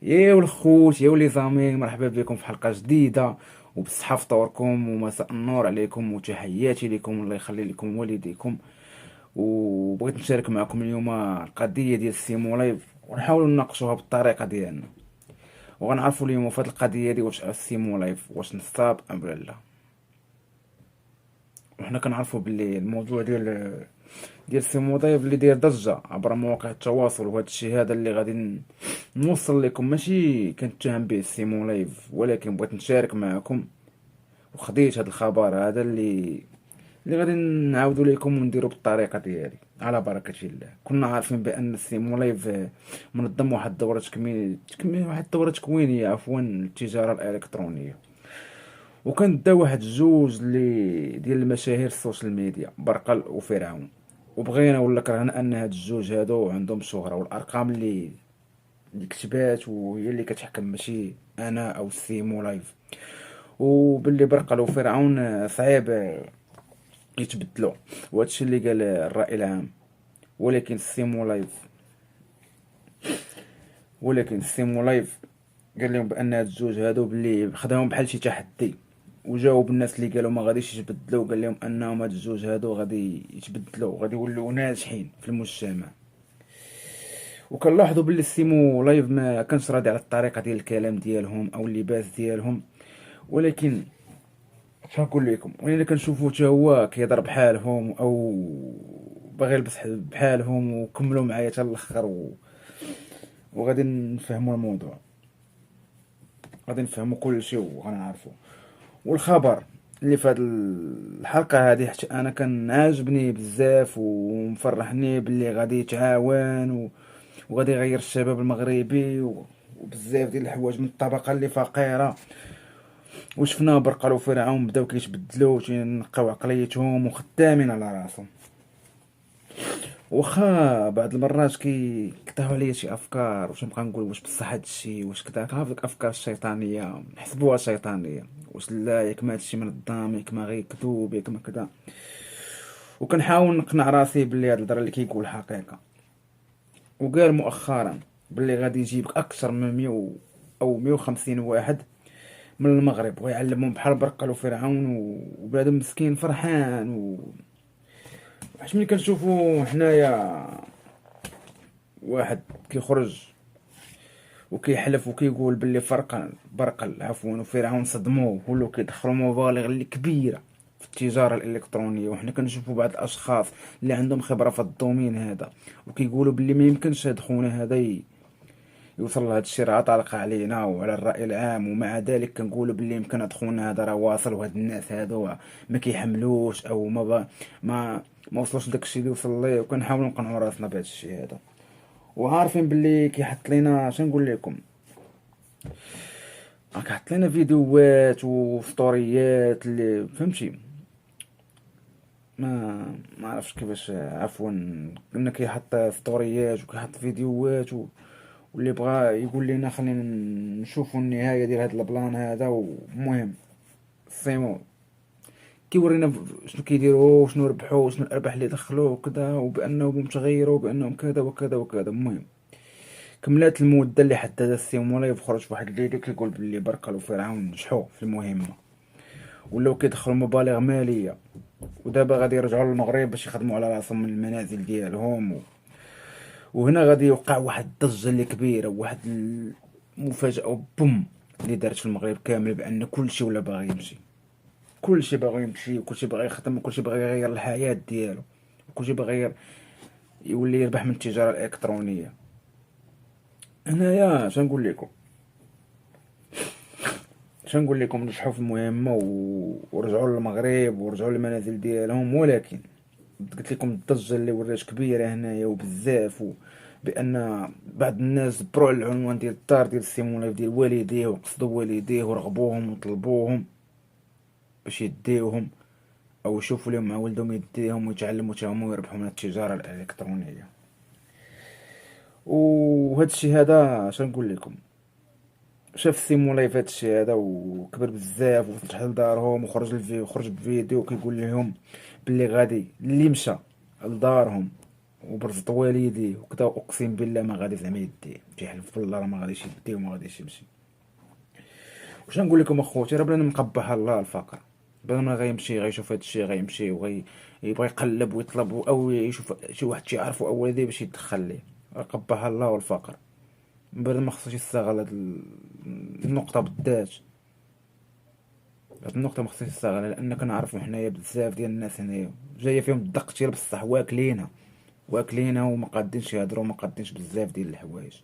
يا الخوت يا ولي زامي، مرحبا بكم في حلقة جديدة وبالصحة فطوركم ومساء النور عليكم وتحياتي لكم. الله يخلي لكم والديكم. وبغيت نشارك معكم اليوم القضية ديال السيمو لايف ونحاولوا نناقشوها بالطريقة ديالنا، وغنعرفوا اليوم في هذه القضية دي واش السيمو لايف واش نصاب ام لا. وحنا كنعرفوا باللي الموضوع ديال السيمو لايف اللي داير ضجة عبر مواقع التواصل، وهذا الشيء هذا اللي غادي نوصل لكم ماشي كنتهم به السيمو لايف، ولكن بغيت نشارك معكم. وخديت هذا الخبر هذا اللي غادي نعاودوا لكم ونديروا بالطريقه ديالي على بركه الله. كنا عارفين بان السيمو لايف منظم واحد الدوره تكميل واحد الدوره تكوينيه عفوا للتجاره الالكترونيه، وكان دا واحد جوج ديال المشاهير السوشيال ميديا، برقل وفرعون. وبغينا ولا كرهنا ان هاد الجوج هادو عندهم شهره، والارقام اللي كتبات وهي اللي كتحكم، ماشي انا او السيمو لايف. وباللي برقل وفرعون صعيب يتبدلوا، وهادشي اللي قال الرأي العام. ولكن السيمو لايف ولكن السيمو لايف قال لهم بان هاد الجوج هادو باللي خداهم بحال شي تحدي، وجاوب الناس اللي قالوا ما غاديش يتبدلوا، وقال لهم انهم هاد الجوج هادو غادي يتبدلوا وغادي يولوا ناجحين في المجتمع. وكنلاحظوا باللي السيمو لايف ما كانش راضي على الطريقه ديال الكلام ديالهم او اللباس ديالهم. ولكن شنقول لكم، ولينا كنشوفو حتى هو كيهضر بحالهم او باغي يلبس بحالهم، وكملوا معايا حتى الاخر وغادي نفهموا الموضوع، غادي نفهموا كل شيء وغنعرفوا. والخبر اللي في هذه الحلقه هذه حتى انا كان عاجبني بزاف ومفرحني باللي غادي يتعاون وغادي يغير الشباب المغربي وبزاف ديال الحوايج من الطبقه اللي فقيره. وشفنا برقل وفرعون بداو كيتبدلوا وتينقاو عقليتهم وخدامين على راسهم. واخا بعض المرات كيطيحوا عليا شي افكار، واش نبقى نقول واش بصح هاد الشيء واش كذا، كنعرف ديك الافكار الشيطانيه نحسبوها شيطانيه، واش لا ياك ما هادشي منظم ياك ما غير كذوب ياك ما كذا. وكنحاول نقنع راسي بلي هاد الهضره اللي كيقول حقيقه. وقال مؤخرا بلي غادي يجيب اكثر من 100 او 150 واحد من المغرب ويعلمهم بحال برقل وفرعون، وبنادم مسكين فرحان واش ملي كنشوفو حنايا واحد كيخرج وكيحلف وكيقول باللي برقل عفوا وفرعون صدموه ولاو كيدخلوا مبالغ اللي كبيره في التجاره الالكترونيه، وحنا كنشوفوا بعض الاشخاص اللي عندهم خبره في الدومين هذا وكيقولوا باللي ما يمكنش هاد خونا هذا يوصل لهاد الشيء راه طالق علينا وعلى الرأي العام. ومع ذلك كنقولوا باللي يمكن هاد خونا هذا راه واصل، وهاد الناس هادو ما كيحملوش او ما وصلوش لداك الشيء اللي وصل ليه. وكنحاولوا نقنعوا راسنا بهاد الشيء هذا، وعارفين باللي كيحط لينا شنقول لكم، كيحط لينا فيديوهات وستوريات اللي فهمتي. ما عرفتش كيفاش عفوا، قلنا كيحط ستوريات وكيحط فيديوهات واللي بغى يقول لنا خلينا نشوفوا النهايه ديال هذا البلان هذا. ومهم سيمون كيورينا شنو كيديروا وشنو ربحوا وشنو الارباح اللي دخلوا وكذا، وبانهم متغيروا وبانهم كذا وكذا وكذا. المهم كملات المده اللي حددها السيمون لايف، خرج واحد الفيديو كيقول باللي برقل وفرعون نجحوا في المهمه ولاو كيدخلوا مبالغ ماليه، ودابا غادي يرجعوا للمغرب باش يخدموا على راسهم من المنازل ديالهم. وهنا غادي يوقع واحد الضجه اللي كبيره وواحد المفاجاه بوم اللي دارت في المغرب كامل، بان كل شيء ولا باغي يمشي، كل شيء باغي يمشي وكل شيء باغي يخدم وكل شيء باغي يغير الحياه ديالو وكل شيء باغي يولي يربح من التجاره الالكترونيه. هنايا شنقول لكم نجحوا في المهمه ورجعوا للمغرب ورجعوا للمنازل ديالهم. ولكن قلت لكم الضجه اللي ولات كبيره هنايا وبزاف، بان بعض الناس دبروا على العنوان ديال الدار ديال السيمون لايف ديال والديه، وقصدوا والديه ورغبوهم وطلبوهم باش يديوهم او يشوفوا لهم مع ولدهم يديهم ويتعلموا حتى هما ويربحوا من التجاره الالكترونيه. وهذا الشيء هذا شنقول لكم، شاف السيمون لايف هذا الشيء هذا وكبر بزاف وفتح لدارهم وخرج بفيديو كيقول لهم باللي غادي اللي مشى لدارهم وبرزط والديه وكذا، اقسم بالله ما غادي زعما يديه، تيحلف بالله راه ما غاديش يديه وما غاديش يمشي. واش نقول لكم اخوتي، راه بلا مقبح الله الفقر، بلا ما غيمشي غيشوف هاد الشيء غيمشي يبغى يقلب ويطلب او يشوف شي واحد تيعرفو او والديه باش يدخل ليه. قبح الله والفقر، بلا ما خصوش يستغل هاد النقطة بالذات. هاد النقطة ما خصوش يستغلها، لأن كنعرفو حنايا بزاف ديال الناس هنايا جاية فيهم الدق كتير بصح واكلينها، واكلينها وما قادينش يهضروا، ما قادينش بزاف ديال الحوايج.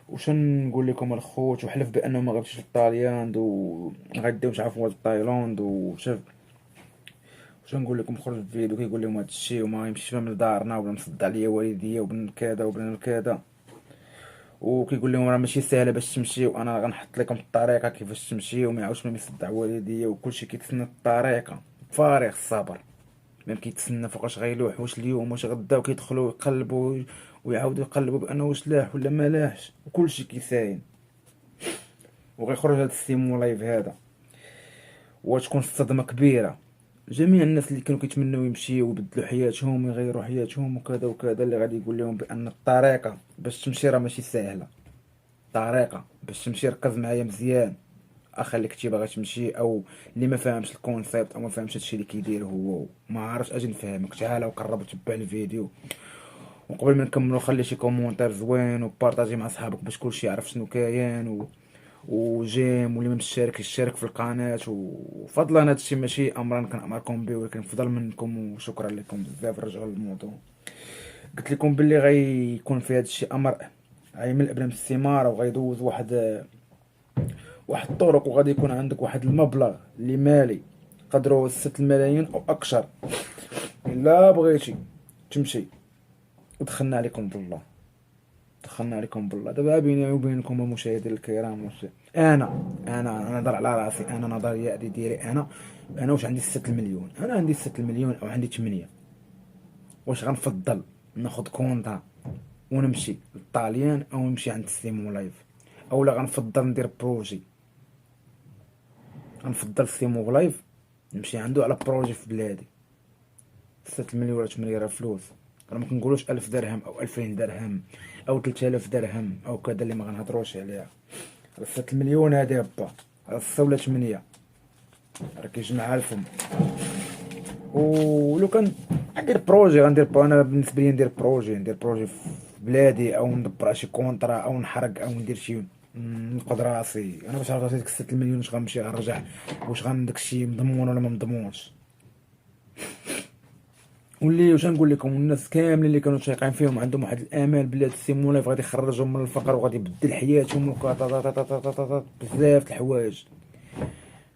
وش نقول لكم الخوت، وحلف بانه ما غاديش للطاليان وغاديو مش عارف واش تايلاند وشاف. واش نقول لكم، خرج في فيديو كيقول لهم هذا الشيء وما يمشيش فيها من دارنا، ولا مصد عليا والديا وبن كذا وبن كذا، وكيقول لهم راه ماشي سهله باش تمشي، وانا غنحط لكم الطريقه كيفاش تمشي، وما يعاودش ما يصدع والديا، وكلشي كيتسنى الطريقه فارغ الصبر. ميم كيتسنى فوقاش غيلوح، واش اليوم واش غدا، وكيدخلوا يقلبوا ويعاودوا يقلبوا بانه واش لاح ولا ما لاحش، وكلشي كيساين. وغيخرج هذا السيمو لايف هذا، وتكون صدمة كبيرة. جميع الناس اللي كانوا كيتمنوا يمشيو ويبدلوا حياتهم ويغيروا حياتهم وكذا وكذا، اللي غادي يقول لهم بان الطريقة باش تمشي راه ماشي ساهلة. الطريقة باش تمشي، ركز معايا مزيان اخا اللي كنتي باغي تمشي، او اللي ما فاهمش الكونسيبت او ما فاهمش هادشي اللي كيدير هو ما عارفش اجي نفهمك. تعال وقرب وتبع الفيديو، وقبل ما نكملو خلي شي كومونتير زوين وبارطاجي مع صحابك باش كلشي يعرف شنو كاين وجيم، واللي ما مشارك يشارك في القناة. وفضلا هادشي ماشي امرا كنأمركم به، ولكن فضل منكم، وشكرا لكم بزاف. رجعوا للموضوع، قلت لكم باللي غيكون في هادشي امر غيملء بلا استمارة، وغيدوز واحد الطرق، وغادي يكون عندك واحد المبلغ اللي مالي قدره 6 ملايين او اكثر الا بغيتي تمشي. ودخلنا عليكم بالله، دخلنا عليكم بالله. دابا بيني وبينكم المشاهدين الكرام، انا نهضر على راسي، انا نظريه ديالي، انا واش عندي 6 المليون، انا عندي 6 المليون او عندي 8، واش غنفضل ناخد كونطا ونمشي للطاليان، او نمشي عند سيمو لايف، او لا غنفضل ندير بروجي، غنفضل سيمو لايف نمشي عنده على بروجي في بلادي. 6 مليون ولا 8 راه فلوس، راه ما كنقولوش 1000 درهم او 2000 درهم او 3000 درهم او كذا اللي ما غنهضروش عليها. 6 مليون هادي با راه 6 ولا 8 راه كيجمع الفم. ولو كان غندير بروجي، انا بالنسبه لي ندير بروجي في بلادي، او ندبر شي كونطرا، او نحرق، او ندير شي نقد راسي. انا باش عرفت ديك 6 المليون واش غنمشي غنرجع، واش داكشي مضمون ولا ما مضمونش. واللي واش نقول لكم، الناس كاملين اللي كانوا شايقين فيهم عندهم واحد الامال بلي هاد السيمو لايف غادي يخرجهم من الفقر وغادي يبدل حياتهم بزاف د الحوايج،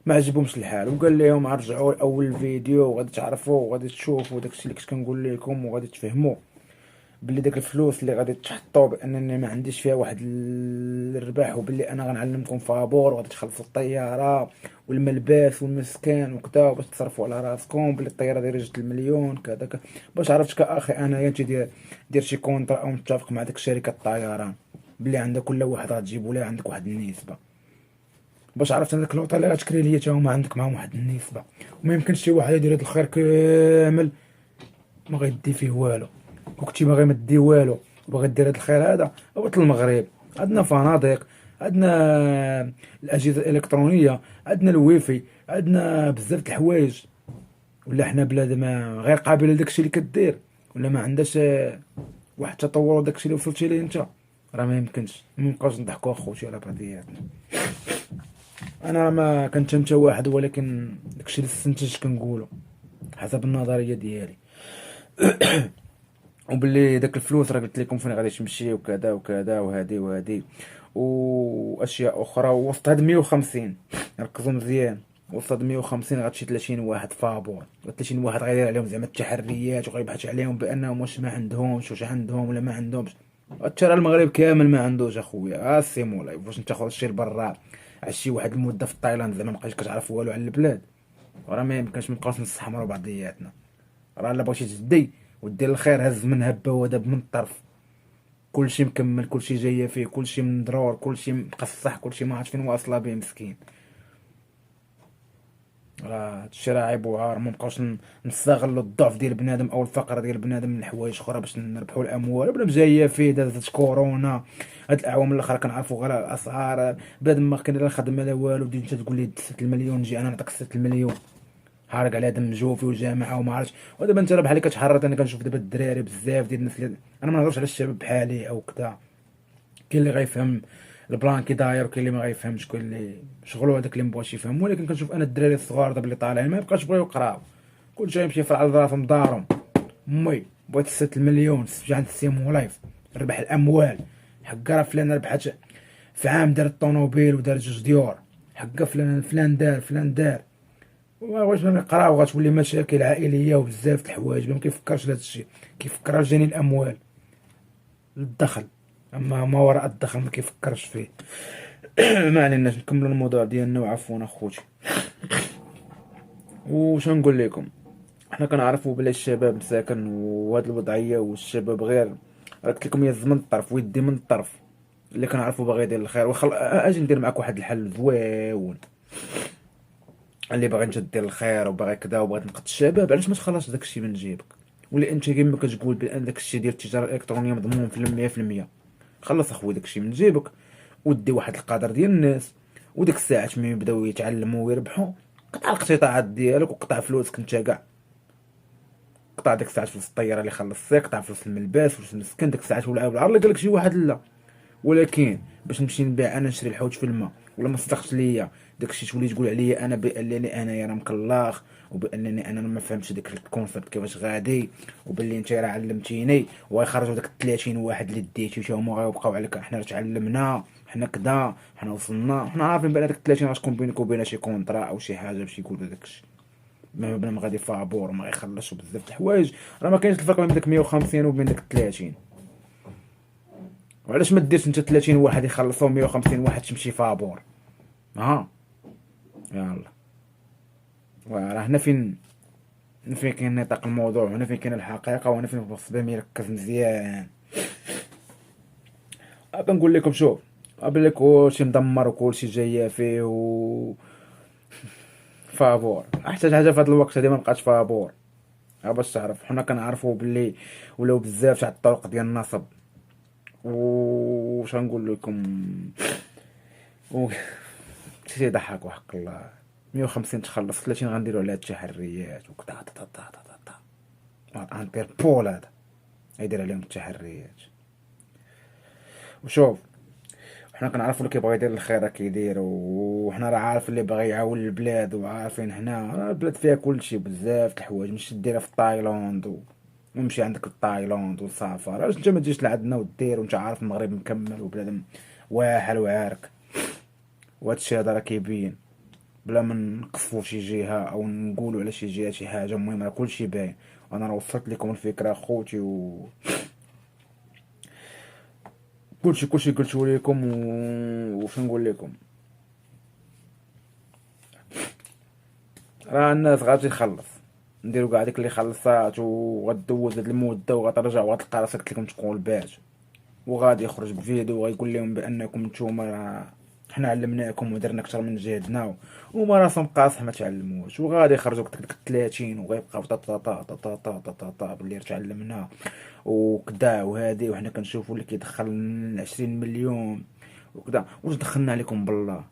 ما عجبهمش الحال. وقال لهم رجعوا لاول فيديو وغادي تعرفوا وغادي تشوفوا داكشي اللي كنت كنقول لكم، وغادي تفهموا بلي داك الفلوس اللي غادي تحطوا بانني ما عنديش فيها واحد الربح، وبلي انا غنعلمكم فابور، وغادي تخلصوا الطياره والملبس والمسكن وكذا، باش تصرفوا على راسكم، بلي الطياره دايره 2 مليون كذا باش عرفتش كاخي انايا دير شي كونطرا او متفق مع ديك شركه الطيران بلي عندك كل واحد غتجيبوا ليه عندك واحد النسبه، باش عرفت هذاك الوطن اللي غتكري ليا تا هما عندك معاهم واحد النسبه. وما يمكنش شي واحد يدير هذا الخير كامل ما غيدي فيه والو، وكنتي باغي ما دير والو وباغي دير هاد الخير هذا. هبط المغرب، عندنا فنادق، عندنا الاجهزه الالكترونيه، عندنا الويفي، عندنا بزاف د الحوايج. ولا حنا بلاد ما غير قابله لداكشي اللي كدير، ولا ما عندهاش واحد التطور داكشي اللي وصلتي ليه انت. راه ما يمكنش، ما نبقاوش نضحكوا اخوتي على بعضياتنا. انا ما كنتمتى واحد، ولكن داكشي اللي استنتجت كنقوله حسب النظريه ديالي. وباللي داك الفلوس راه قلت لكم فين غادي تمشي وكذا وكذا وهادي واشياء اخرى. وسط هاد 150 ركزوا مزيان، وسط هاد 150 غتمشي 30 واحد فابور، 30 واحد غيدير عليهم زعما التحريات، وغيبحث عليهم بانهم واش ما عندهمش، واش عندهم ولا ما عندهمش. ترى المغرب كامل ما عندوش اخويا. السيمو لايف واش انت خرجتي لبرا عشتي واحد المده في تايلاند زعما ما بقيتش كتعرف والو على البلاد، راه ما يمكنش نبقاوش نستحمروا بعضياتنا. راه الا بغيتي تدي ودير الخير هز من هبه ودب من الطرف، كلشي مكمل، كلشي جايه فيه، كلشي مضرور، كلشي مقصح، كلشي ما عرفت فين واصله به مسكين. راه هادشي راه عيب وعار. مبقاوش نستغلوا الضعف ديال بنادم او الفقر ديال بنادم من حوايج اخرى باش نربحوا الاموال. بلا مجايه فيه دازت كورونا، هاد الاعوام الاخرى كنعرفوا غير الاسعار. بنادم ما كاين لا خدمه لا والو، بديت انت تقول لي 6 المليون نجي انا نعطيك 6 المليون، حارق على دم جوفي وجامعه وما عرفتش. ودابا انت راه بحال اللي كتحرض. انا كنشوف دابا الدراري بزاف ديال الناس انا ما نهضرش على الشباب بحالي او كذا، كاين اللي غيفهم البلان كي داير وكاين اللي ما غيفهمش، كاين اللي شغلو هذاك اللي مبغاش يفهم. ولكن كنشوف انا الدراري الصغار دابا اللي طالعين ما يبقاش بغاو يقراو، كلشي يمشي يفرع على راسهم دارهم. امي بغيت 6 المليون جا عند السي مولايف ربح الاموال. حقا راه فلان ربحات في عام، دار الطوموبيل ودار جوج ديور. حقا فلان فلان دار فلان دار. واش ما يقراو غتولي مشاكل عائليه وبزاف د الحوايج. ما كيفكرش لهذا الشيء، كيفكر جاني الاموال الدخل، اما ما وراء الدخل ما كيفكرش فيه. ما عليناش، نكملوا الموضوع ديالنا وعفوا اخوتي. وش نقول لكم، حنا كنعرفوا بلا الشباب مساكن وهاد الوضعيه، والشباب غير قلت لكم يز من الطرف ويدي من الطرف. اللي كنعرفوا باغي يدير الخير اجي ندير معاك واحد الحل زويون. اللي باغي انت دير الخير وباغي كذا وباغي تنقذ الشباب، علاش ما تخلصش داك الشيء من جيبك؟ ولا انت كيما كتقول بان داك الشيء ديال التجاره الالكترونيه مضمون في 100%؟ خلص اخويا داك الشيء من جيبك ودي واحد القدر ديال الناس. وديك الساعات ملي يبداو يتعلموا ويربحوا، قطع الاقتطاعات ديالك وقطع فلوسك انت كاع. قطع ديك الساعات فلوس الطياره اللي خلصتك، قطع فلوس الملبس، فلوس المسكن. ديك الساعات ولا بالعرض اللي قالك شي واحد لا. ولكن باش نمشي نبيع انا نشري الحوت في الماء، ولا ما صدقش ليا داكشي تولي تقول عليا انا بانني انايا راه مكلاخ، وبانني انا ما فهمتش داك الكونسيبت كيفاش غادي، وباللي انت راه علمتيني. وغيخرجوا داك 30 واحد اللي ديتي هما غيبقاو عليك. حنا تعلمنا، حنا كدا، حنا وصلنا. حنا عارفين بان داك 30 غتكون بينك وبين شي كونطرا او شي حاجه باش يقولوا داكشي. ما بلا ما غادي فابور ما غيخلصوا بزاف د الحوايج. راه ما كاينش الفرق بين داك 150 وبين داك 30. وعلاش ما ديرش انت 30 واحد يخلصوا 150 واحد تمشي فابور؟ ها يلا. وراه هنا فين كاين نطاق الموضوع، وهنا فين كاين الحقيقه، وهنا فين خص بهم يركز مزيان. كنقول لكم شوف، قبل كلشي مدمر وكلشي جايه فيه فابور. احسن حاجه في هذا الوقت هذه ما بقاش فابور. باش تعرف، حنا كنعرفوا باللي ولاو بزاف تاع الطرق ديال النصب. وش نقول لكم، و شي يضحك وحق الله. 150 تخلص، 30 غنديرو على هاد التحريات وكدا تا تا تا تا تا. غندير بول هذا يدير عليهم التحريات. وشوف، حنا كنعرفوا اللي كيبغي يدير الخير راه كيدير. وحنا راه عارف اللي باغي يعاون البلاد، وعارفين حنا راه البلاد فيها كلشي بزاف د الحوايج. مش ديرها في تايلاند ومشي عندك لتايلاند وصافا. علاش انت ما تجيش لعندنا ودير وانت عارف المغرب مكمل وبلاد واحد وعارك؟ وهادشي هذا راه كيبين بلا ما نقصفوا شي جهه او نقولوا على شي جهه شي حاجه. المهم راه كلشي باين. انا راه وصلت لكم الفكره اخوتي، كلشي قلتو لكم. وش نقول لكم، راه الناس غادي تخلص. نديرو كاع ديك اللي خلصات وغدوز هاد المده وغترجع وغتلقى راسك قلت لكم تقول بات. وغادي يخرج بفيديو وغيقول لهم بانكم نتوما راه حنا علمناكم ودرنا اكثر من جهدنا، وما راسهم قاصح ما تعلموش. وغادي يخرجوا ديك 30 وغيبقاو طا طا طا طا طا طا طا طا طا باللي تعلمنا وكدا. وهادي وحنا كنشوفوا اللي كيدخل 20 مليون وكدا. واش دخلنا عليكم بالله؟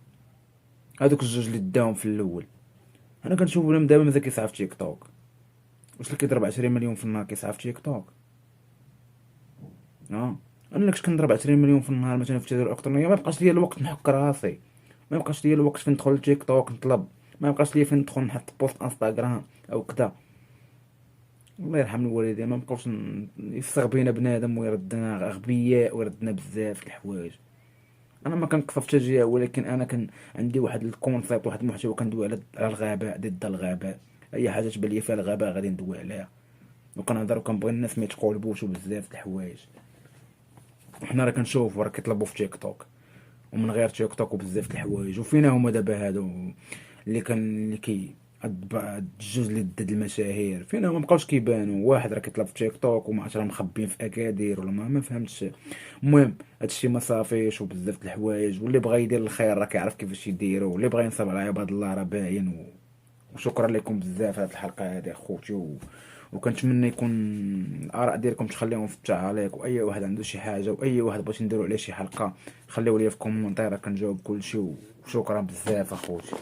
هذوك الجوج اللي داهم في الاول انا كنشوف بهم دابا مازال كيسعى في تيك توك. واش اللي كيضرب 20 مليون في النهار كيسعى في تيك توك؟ اه. انا كنت كنضرب 20 مليون في النهار مثلا في التجاره الالكترونيه، ما يبقاش ليا الوقت نحك راسي. ما يبقاش ليا الوقت فين ندخل لتيك توك نطلب. ما يبقاش ليا فين ندخل نحط بوست انستغرام او كذا. الله يرحم الوالدين ما بقاوش يستغبينا بنادم ويردنا اغبياء ويردنا بزاف د الحوايج. انا ما كنقصف حتى ولكن انا كان عندي واحد الكونسيبت واحد المحتوى كندوي على الغباء، ضد الغباء. اي حاجه تبان لي فيها الغباء غادي ندوي عليها. وكنهضر وكنبغي الناس ما يتقولبوش بزاف د الحوايج. حنا راه كنشوفوا راه كيطلبوا في تيك توك ومن غير تيك توك وبزاف د الحوايج. وفينا هما دابا هادو اللي كي هاد الجوج اللي ضد المشاهير فينا ما بقاوش كيبانوا. واحد راه كيطلب في تيك توك وما عرفت راه مخبيين في اكادير ولا ما فهمتش. المهم هادشي ما صافيش وبزاف د الحوايج. واللي بغى يدير الخير راه كيعرف كيفاش يديرو، واللي بغى ينصب على عباد الله راه باين وشكرا لكم بزاف هاد الحلقه هادي اخوتي وكنتمنى يكون الاراء ديالكم تخليهم في التعاليق، واي واحد عنده شي حاجه واي واحد بغيتي نديرو عليه شي حلقه خليو لي في كومونتير كنجاوب كلشي. وشكرا بزاف اخوتي.